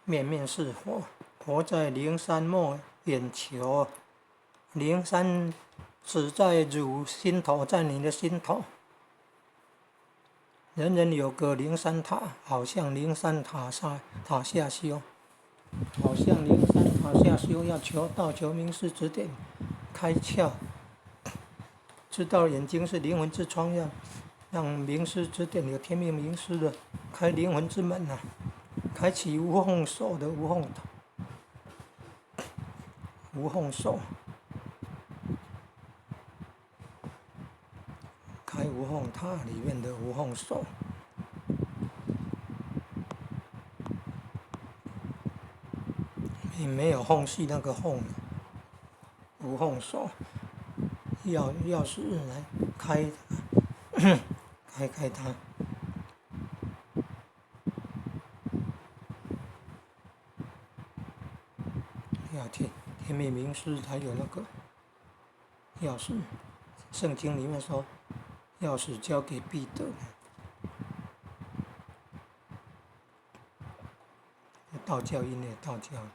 面面是佛，佛在灵山莫远求，灵山只在汝心头，在你的心头。人人有个灵山塔，好像灵山塔下修，好像灵山塔下修，要求道，求名师指点，开窍。知道眼睛是灵魂之窗，要让名师指点，有天命名师的开灵魂之门啊，开启无缝手的无缝手，开无缝塔里面的无缝手。没有缝隙那个缝，无缝手，钥匙来开它。要天命名师才有那个钥匙，圣经里面说，钥匙交给彼得，道教音乐，道教音乐。